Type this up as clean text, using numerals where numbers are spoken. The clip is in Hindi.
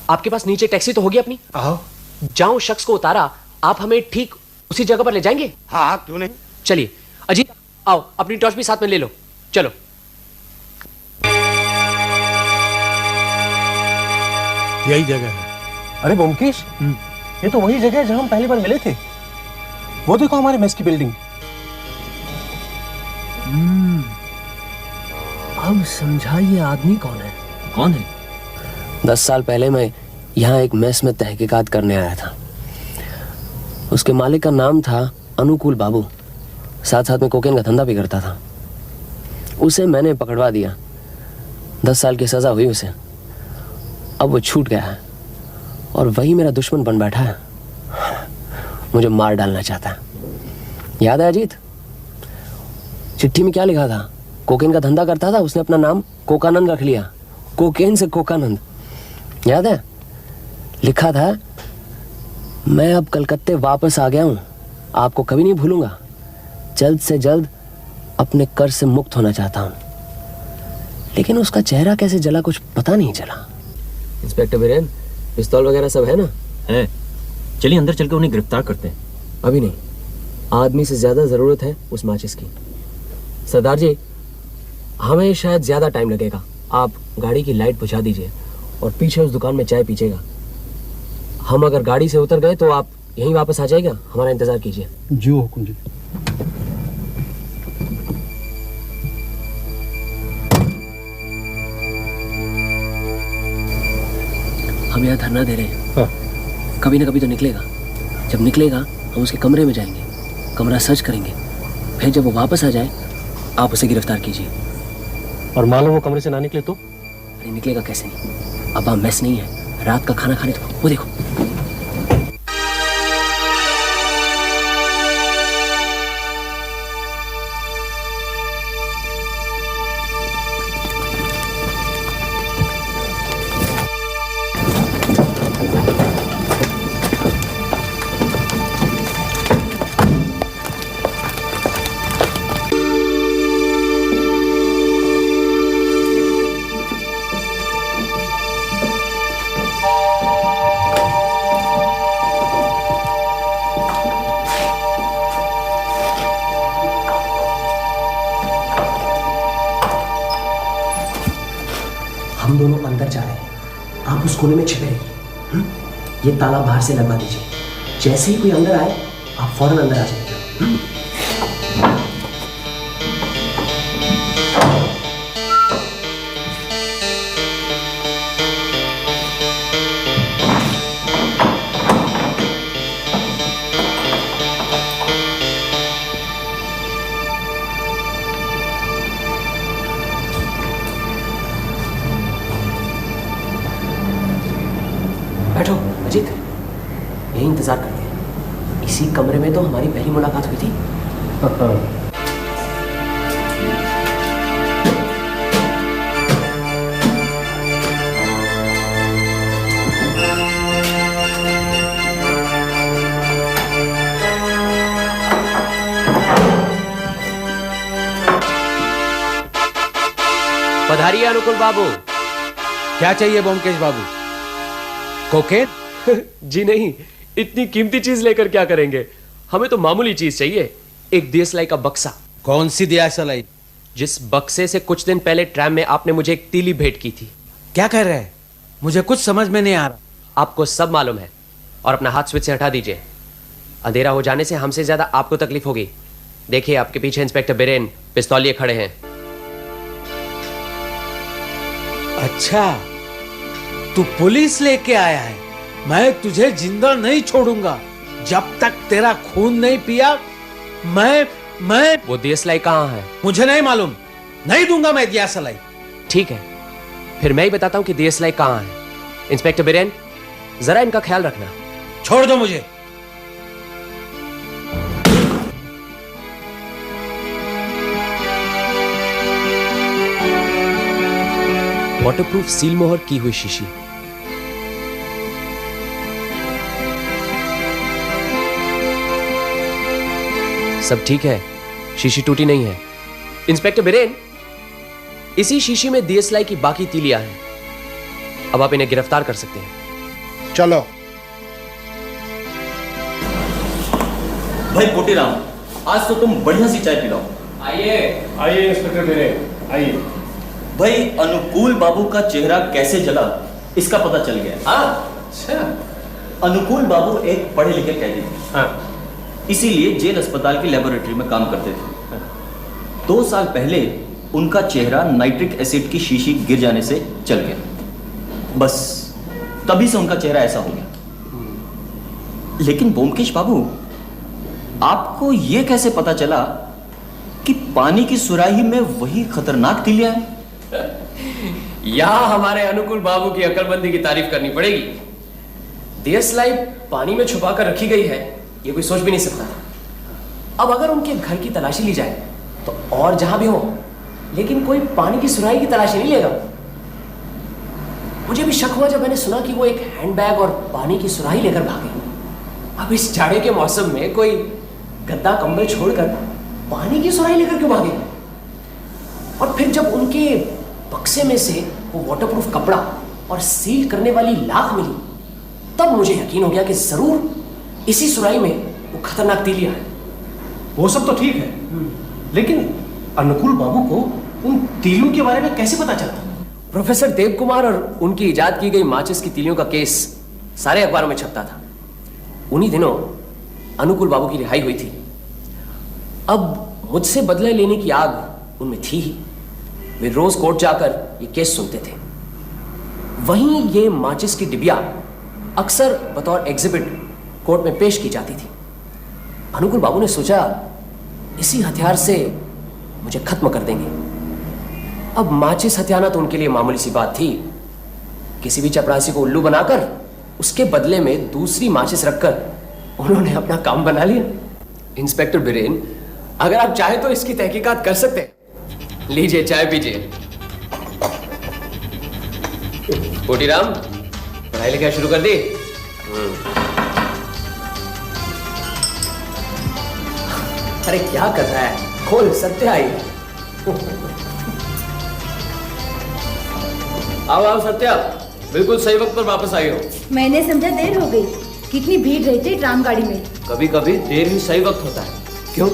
आपके पास नीचे टैक्सी तो होगी अपनी? आओ। जहां उस शख्स को उतारा आप हमें ठीक उसी जगह पर ले जाएंगे? हाँ, क्यों नहीं। चलिए अजीत आओ, अपनी टॉर्च भी साथ में ले लो, चलो। यही जगह है। अरे ब्योमकेश, ये तो वही जगह है जहां हम पहली बार मिले थे। वो देखो हमारे मेस की बिल्डिंग। अब समझा ये आदमी कौन है। कौन है? 10 साल पहले मैं यहाँ एक मेस में तहकीकात करने आया था। उसके मालिक का नाम था अनुकूल बाबू, साथ साथ में कोकेन का धंधा भी करता था। उसे मैंने पकड़वा दिया, 10 साल की सजा हुई उसे। अब वो छूट गया है और वही मेरा दुश्मन बन बैठा है, मुझे मार डालना चाहता है। याद है अजीत, चिट्ठी में क्या लिखा था? कोकेन का धंधा करता था, उसने अपना नाम कोकानंद रख लिया, कोकेन से कोकानंद। याद है लिखा था, मैं अब कलकत्ते वापस आ गया हूं, आपको कभी नहीं भूलूंगा, जल्द से जल्द अपने कर्ज से मुक्त होना चाहता हूं। लेकिन उसका चेहरा कैसे जला कुछ पता नहीं चला। इंस्पेक्टर बीरेन, पिस्तौल वगैरह सब है ना? है। चलिए अंदर चल के उन्हें गिरफ्तार करते हैं। अभी नहीं, आदमी से ज्यादा जरूरत है उस माचिस की। सरदार जी, हमें शायद ज्यादा टाइम लगेगा, आप गाड़ी की लाइट बुझा दीजिए और पीछे उस दुकान में चाय पीजिएगा। हम अगर गाड़ी से उतर गए तो आप यहीं वापस आ जाएगा, हमारा इंतजार कीजिए। जी हुकुम जी। हम यहाँ धरना दे रहे हैं, हाँ। कभी ना कभी तो निकलेगा। जब निकलेगा हम उसके कमरे में जाएंगे, कमरा सर्च करेंगे, फिर जब वो वापस आ जाए आप उसे गिरफ्तार कीजिए। और मान लो वो कमरे से ना निकले तो? अरे निकलेगा कैसे नहीं, अब वहाँ मेस नहीं है, रात का खाना खाने तो वो देखो। हम दोनों अंदर जा रहे हैं, आप उस कोने में छिपे रहिए। ये ताला बाहर से लगवा दीजिए, जैसे ही कोई अंदर आए आप फौरन अंदर आ जाइए। बैठो अजीत, यही इंतजार करते हैं। इसी कमरे में तो हमारी पहली मुलाकात हुई थी। पधारिए अनुकूल बाबू। क्या चाहिए ब्योमकेश बाबू? कोकेन? जी नहीं, इतनी कीमती चीज लेकर क्या करेंगे, हमें तो मामूली चीज चाहिए, एक देसलाई का बक्सा। कौन सी दियासलाई? जिस बक्से से कुछ दिन पहले ट्रैम में आपने मुझे एक तीली भेंट की थी। क्या कह रहे हैं? मुझे कुछ समझ में नहीं आ रहा। आपको सब मालूम है, और अपना हाथ स्विच से हटा दीजिए, अंधेरा हो जाने से हमसे ज्यादा आपको तकलीफ होगी। देखिए आपके पीछे इंस्पेक्टर बिरेन पिस्तौलिए खड़े हैं। अच्छा, तू पुलिस लेके आया है? मैं तुझे जिंदा नहीं छोड़ूंगा जब तक तेरा खून नहीं पिया। मैं वो देसलाई कहाँ है? मुझे नहीं मालूम, नहीं दूंगा मैं दियासलाई। ठीक है, फिर मैं ही बताता हूं कि देसलाई कहाँ है। इंस्पेक्टर बिरेन, जरा इनका ख्याल रखना। छोड़ दो मुझे। वाटरप्रूफ सील मोहर की हुई शीशी। सब ठीक है, शीशी टूटी नहीं है। इंस्पेक्टर बिरेन, इसी शीशी में डीएसएलआई की बाकी तीलियां हैं। अब आप इन्हें गिरफ्तार कर सकते हैं। चलो। भाई पोटीराम, आज तो तुम बढ़िया सी चाय पिलाओ। आइए। आइए इंस्पेक्टर बेरेन, आइए। भाई अनुकूल बाबू का चेहरा कैसे जला इसका पता चल गया। हाँ, अच्छा। अनुकूल बाबू एक पढ़े लिखे कैदी थे। हाँ। इसीलिए जेल अस्पताल की लेबोरेटरी में काम करते थे। 2 साल पहले उनका चेहरा नाइट्रिक एसिड की शीशी गिर जाने से चल गया। बस तभी से उनका चेहरा ऐसा हो गया। लेकिन ब्योमकेश बाबू, आपको यह कैसे पता चला कि पानी की सुराही में वही खतरनाक तीलियां हैं? यहां हमारे अनुकूल बाबू की अकलमंदी की तारीफ करनी पड़ेगी। देशलाई पानी में छुपा कर रखी गई है, ये कोई सोच भी नहीं सकता था। अब अगर उनके घर की तलाशी ली जाए तो और जहां भी हो, लेकिन कोई पानी की सुराही की तलाशी नहीं लेगा। मुझे भी शक हुआ जब मैंने सुना कि वो एक हैंडबैग और पानी की सुराही लेकर भागे। अब इस जाड़े के मौसम में कोई गद्दा कंबल छोड़कर पानी की सुराही लेकर क्यों भागे? और फिर जब उनके बक्से में से वो वाटरप्रूफ कपड़ा और सील करने वाली लाख मिली, तब मुझे यकीन हो गया कि जरूर इसी सुराही में वो खतरनाक तीलियां हैं। वो सब तो ठीक है, लेकिन अनुकूल बाबू को उन तीलियों के बारे में कैसे पता चला? प्रोफेसर देव कुमार और उनकी इजाद की गई माचिस की तीलियों का केस सारे अखबारों में छपता था। उन्हीं दिनों अनुकूल बाबू की रिहाई हुई थी। अब मुझसे बदला लेने की आग उनमें थी ही। वे रोज कोर्ट जाकर ये केस सुनते थे। वहीं ये माचिस की डिबिया अक्सर बतौर एग्जिबिट कोर्ट में पेश की जाती थी। अनुकूल बाबू ने सोचा इसी हथियार से मुझे खत्म कर देंगे। अब माचिस हथियाना तो उनके लिए मामूली सी बात थी। किसी भी चपरासी को उल्लू बनाकर उसके बदले में दूसरी माचिस रखकर उन्होंने अपना काम बना लिया। इंस्पेक्टर बिरेन, अगर आप चाहे तो इसकी तहकीकात कर सकते हैं। लीजिए चाय पीजिए। पोटीराम, पढ़ाई लिखाई शुरू कर दी? अरे क्या कर रहा है? खोल, सत्य आई। आओ आओ सत्या, बिल्कुल सही वक्त पर वापस आई हो। मैंने समझा देर हो गई। कितनी भीड़ रहती है ट्राम गाड़ी में। कभी कभी देर ही सही वक्त होता है। क्यों?